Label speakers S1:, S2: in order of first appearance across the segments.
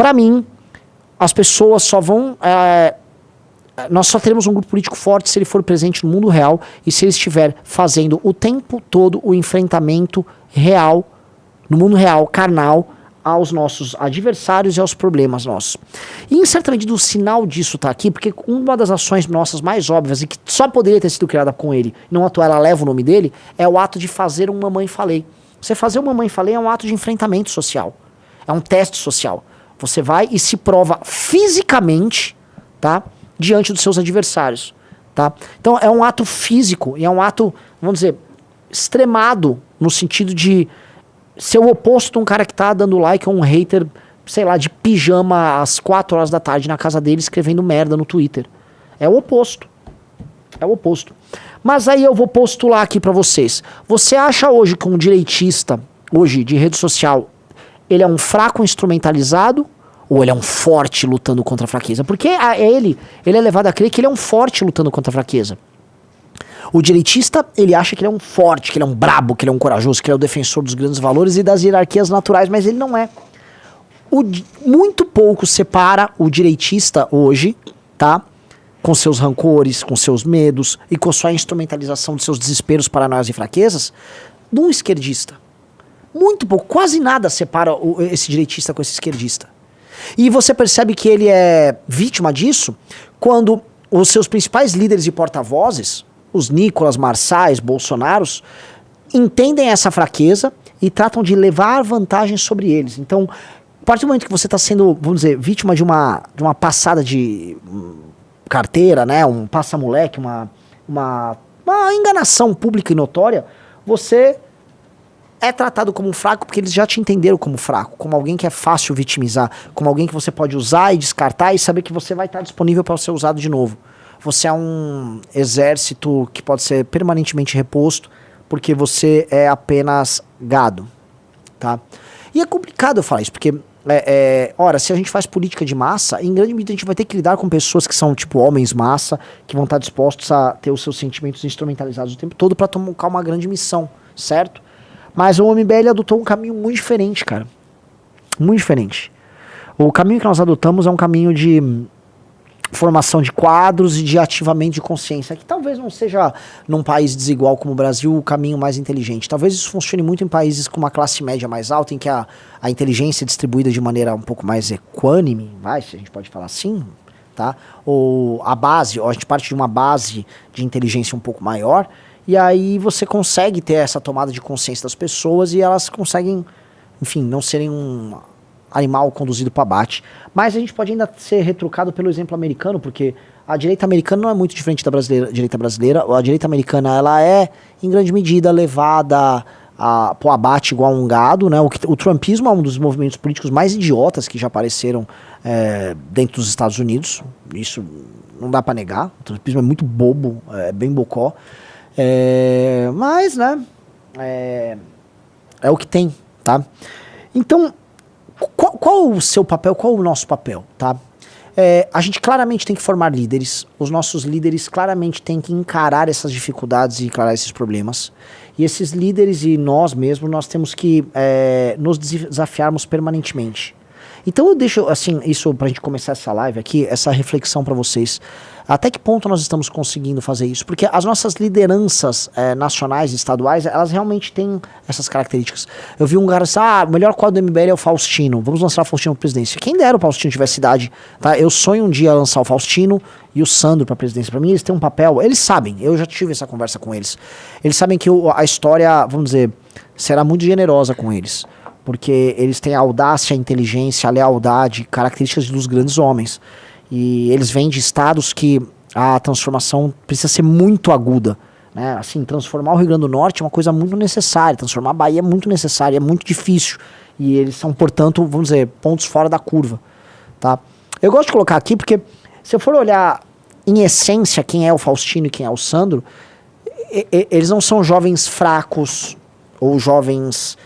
S1: Pra mim, as pessoas só vão... nós só teremos um grupo político forte se ele for presente no mundo real e se ele estiver fazendo o tempo todo o enfrentamento real, no mundo real, carnal, aos nossos adversários e aos problemas nossos. E em certa medida o sinal disso tá aqui, porque uma das ações nossas mais óbvias e que só poderia ter sido criada com ele, não à toa ela leva o nome dele, é o ato de fazer um Mamãe Falei. Você fazer um Mamãe Falei é um ato de enfrentamento social, é um teste social. Você vai e se prova fisicamente, tá, diante dos seus adversários, tá? Então é um ato físico e é um ato, vamos dizer, extremado no sentido de ser o oposto de um cara que tá dando like a um hater, sei lá, de pijama às 4 horas da tarde na casa dele escrevendo merda no Twitter. É o oposto. É o oposto. Mas aí eu vou postular aqui pra vocês. Você acha hoje que um direitista, hoje, de rede social, ele é um fraco instrumentalizado ou ele é um forte lutando contra a fraqueza? Porque ele é levado a crer que ele é um forte lutando contra a fraqueza. O direitista, ele acha que ele é um forte, que ele é um brabo, que ele é um corajoso, que ele é o defensor dos grandes valores e das hierarquias naturais, mas ele não é. Muito pouco separa o direitista hoje, tá? Com seus rancores, com seus medos e com sua instrumentalização de seus desesperos, paranoias e fraquezas, de um esquerdista. Muito pouco, quase nada separa esse direitista com esse esquerdista. E você percebe que ele é vítima disso quando os seus principais líderes e porta-vozes, os Nicolas, Marçais, Bolsonaros, entendem essa fraqueza e tratam de levar vantagem sobre eles. Então, a partir do momento que você está sendo, vamos dizer, vítima de uma passada de carteira, né, um passa-moleque, uma enganação pública e notória, você é tratado como um fraco porque eles já te entenderam como fraco, como alguém que é fácil vitimizar, como alguém que você pode usar e descartar e saber que você vai estar disponível para ser usado de novo. Você é um exército que pode ser permanentemente reposto porque você é apenas gado, tá? E é complicado eu falar isso, porque, ora, se a gente faz política de massa, em grande medida a gente vai ter que lidar com pessoas que são, tipo, homens massa, que vão estar dispostos a ter os seus sentimentos instrumentalizados o tempo todo para tocar uma grande missão, certo? Mas o MBL adotou um caminho muito diferente, cara. Muito diferente. O caminho que nós adotamos é um caminho de formação de quadros e de ativamento de consciência, que talvez não seja num país desigual como o Brasil o caminho mais inteligente. Talvez isso funcione muito em países com uma classe média mais alta, em que a inteligência é distribuída de maneira um pouco mais equânime, se a gente pode falar assim, tá? Ou a base, ou a gente parte de uma base de inteligência um pouco maior, e aí você consegue ter essa tomada de consciência das pessoas e elas conseguem, enfim, não serem um animal conduzido para abate. Mas a gente pode ainda ser retrucado pelo exemplo americano, porque a direita americana não é muito diferente da direita brasileira. A direita americana, ela é, em grande medida, levada pro abate igual a um gado, né? O trumpismo é um dos movimentos políticos mais idiotas que já apareceram dentro dos Estados Unidos. Isso não dá para negar. O trumpismo é muito bobo, é bem bocó. Mas, né? É o que tem, tá? Então, qual o seu papel, qual o nosso papel, tá? A gente claramente tem que formar líderes, os nossos líderes claramente têm que encarar essas dificuldades e encarar esses problemas, e esses líderes e nós mesmos, nós temos que nos desafiarmos permanentemente. Então eu deixo, assim, isso pra gente começar essa live aqui, essa reflexão pra vocês. Até que ponto nós estamos conseguindo fazer isso? Porque as nossas lideranças nacionais e estaduais, elas realmente têm essas características. Eu vi um cara assim, o melhor quadro do MBL é o Faustino, vamos lançar o Faustino pra presidência. Quem dera o Faustino tivesse idade, tá? Eu sonho um dia lançar o Faustino e o Sandro pra presidência. Pra mim eles têm um papel, eles sabem, eu já tive essa conversa com eles. Eles sabem que a história, vamos dizer, será muito generosa com eles. Porque eles têm a audácia, a inteligência, a lealdade, características dos grandes homens. E eles vêm de estados que a transformação precisa ser muito aguda, né? Assim, transformar o Rio Grande do Norte é uma coisa muito necessária, transformar a Bahia é muito necessário, é muito difícil. E eles são, portanto, vamos dizer, pontos fora da curva, tá? Eu gosto de colocar aqui porque, se eu for olhar em essência quem é o Faustino e quem é o Sandro, eles não são jovens fracos ou jovens...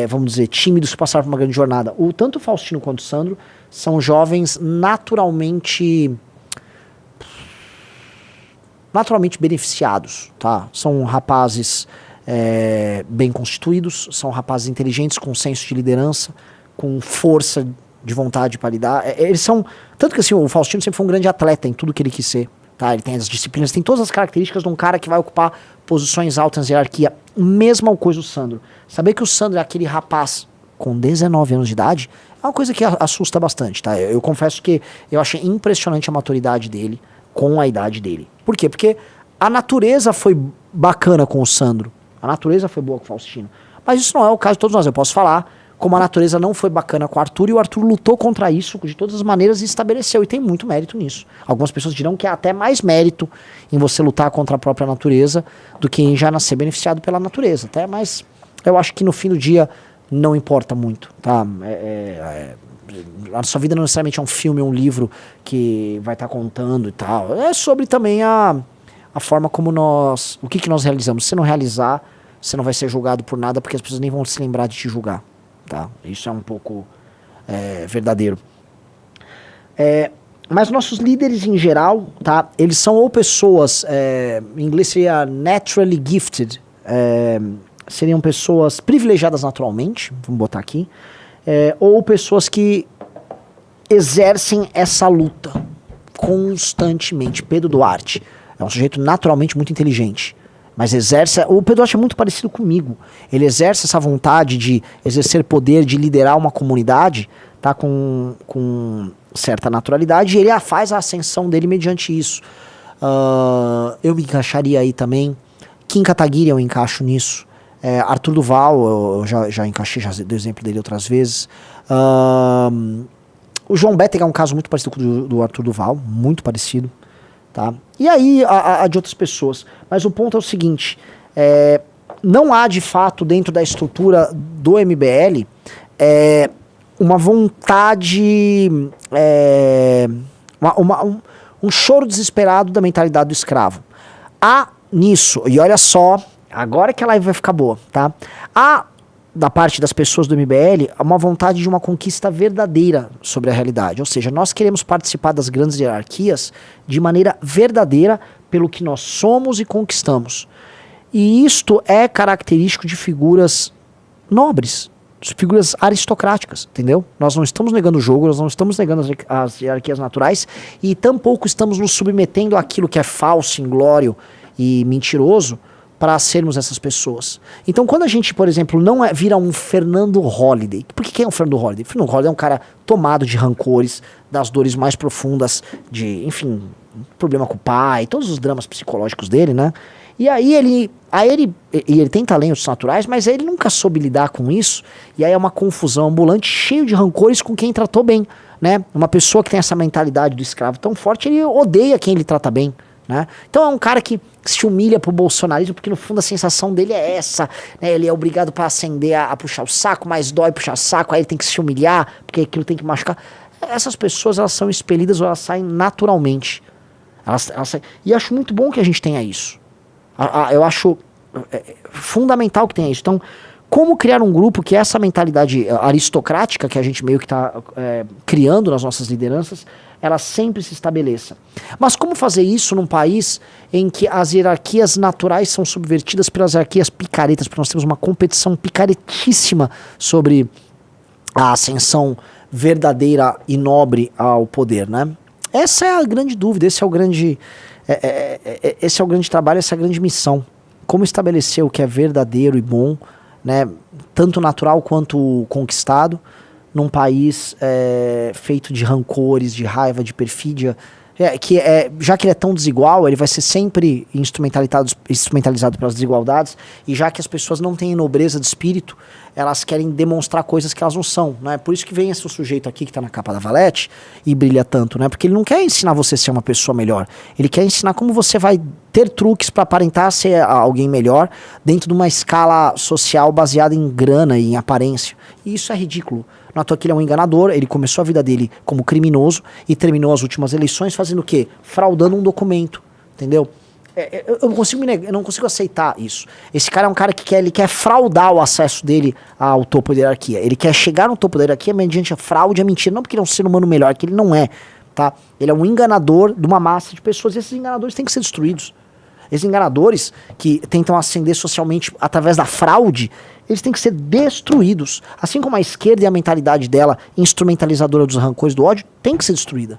S1: vamos dizer, tímidos que passaram por uma grande jornada. Tanto o Faustino quanto o Sandro são jovens naturalmente beneficiados, tá? São rapazes bem constituídos, são rapazes inteligentes, com senso de liderança, com força de vontade para lidar. Eles são... Tanto que assim, o Faustino sempre foi um grande atleta em tudo que ele quis ser. Tá? Ele tem as disciplinas, tem todas as características de um cara que vai ocupar posições altas na hierarquia. Mesma coisa o Sandro. Saber que o Sandro é aquele rapaz com 19 anos de idade é uma coisa que assusta bastante, tá? Eu confesso que eu achei impressionante a maturidade dele com a idade dele. Por quê? Porque a natureza foi bacana com o Sandro. A natureza foi boa com o Faustino. Mas isso não é o caso de todos nós. Eu posso falar como a natureza não foi bacana com o Arthur, e o Arthur lutou contra isso de todas as maneiras e estabeleceu, e tem muito mérito nisso. Algumas pessoas dirão que há até mais mérito em você lutar contra a própria natureza do que em já nascer beneficiado pela natureza, até, mas eu acho que no fim do dia não importa muito, tá? A sua vida não necessariamente é um filme ou um livro que vai estar contando e tal, é sobre também a forma como nós, o que nós realizamos. Se você não realizar, você não vai ser julgado por nada, porque as pessoas nem vão se lembrar de te julgar. Tá? Isso é um pouco verdadeiro. Mas nossos líderes em geral, tá? Eles são ou pessoas, em inglês seria naturally gifted, seriam pessoas privilegiadas naturalmente, vamos botar aqui, ou pessoas que exercem essa luta constantemente. Pedro Duarte é um sujeito naturalmente muito inteligente, mas exerce... O Pedro Duarte é muito parecido comigo. Ele exerce essa vontade de exercer poder, de liderar uma comunidade, tá, com certa naturalidade, e ele faz a ascensão dele mediante isso. Eu me encaixaria aí também. Kim Kataguiri eu encaixo nisso. Arthur Duval, eu já encaixei, já dei exemplo dele outras vezes. O João Bétega é um caso muito parecido com o do Arthur Duval, muito parecido. Tá? E aí, a de outras pessoas. Mas o ponto é o seguinte, não há de fato dentro da estrutura do MBL uma vontade, um choro desesperado da mentalidade do escravo. Há nisso, e olha só, agora que a live vai ficar boa, tá? Há da parte das pessoas do MBL, uma vontade de uma conquista verdadeira sobre a realidade. Ou seja, nós queremos participar das grandes hierarquias de maneira verdadeira pelo que nós somos e conquistamos. E isto é característico de figuras nobres, figuras aristocráticas, entendeu? Nós não estamos negando o jogo, nós não estamos negando as hierarquias naturais e tampouco estamos nos submetendo àquilo que é falso, inglório e mentiroso, para sermos essas pessoas. Então, quando a gente, por exemplo, não vira um Fernando Holliday, porque quem é um Fernando Holliday? Fernando Holliday é um cara tomado de rancores, das dores mais profundas, de, enfim, problema com o pai, todos os dramas psicológicos dele, né? E aí ele tem talentos naturais, mas ele nunca soube lidar com isso, e aí é uma confusão ambulante, cheio de rancores com quem tratou bem, né? Uma pessoa que tem essa mentalidade do escravo tão forte, ele odeia quem ele trata bem, né? Então é um cara que se humilha pro bolsonarismo, porque no fundo a sensação dele é essa, né? Ele é obrigado para ascender a puxar o saco, mas dói puxar o saco, aí ele tem que se humilhar, porque aquilo tem que machucar. Essas pessoas, elas são expelidas ou elas saem naturalmente. Elas saem. E eu acho muito bom que a gente tenha isso. Eu acho fundamental que tenha isso. Então, como criar um grupo que essa mentalidade aristocrática que a gente meio que está criando nas nossas lideranças, ela sempre se estabeleça. Mas como fazer isso num país em que as hierarquias naturais são subvertidas pelas hierarquias picaretas, porque nós temos uma competição picaretíssima sobre a ascensão verdadeira e nobre ao poder, né? Essa é a grande dúvida, esse é o grande trabalho, essa é a grande missão. Como estabelecer o que é verdadeiro e bom, né, tanto natural quanto conquistado, num país feito de rancores, de raiva, de perfídia, já que ele é tão desigual, ele vai ser sempre instrumentalizado pelas desigualdades, e já que as pessoas não têm nobreza de espírito, elas querem demonstrar coisas que elas não são, né? Por isso que vem esse sujeito aqui que está na capa da Valete e brilha tanto, né? Porque ele não quer ensinar você a ser uma pessoa melhor, ele quer ensinar como você vai ter truques para aparentar ser alguém melhor dentro de uma escala social baseada em grana e em aparência. E isso é ridículo. Não à toa que ele é um enganador, ele começou a vida dele como criminoso e terminou as últimas eleições fazendo o quê? Fraudando um documento, entendeu? Eu não consigo aceitar isso. Esse cara é um cara que ele quer fraudar o acesso dele ao topo da hierarquia. Ele quer chegar no topo da hierarquia mediante a fraude, a mentira. Não porque ele é um ser humano melhor, que ele não é, tá? Ele é um enganador de uma massa de pessoas e esses enganadores têm que ser destruídos. Esses enganadores que tentam ascender socialmente através da fraude, eles têm que ser destruídos. Assim como a esquerda e a mentalidade dela, instrumentalizadora dos rancores do ódio, tem que ser destruída.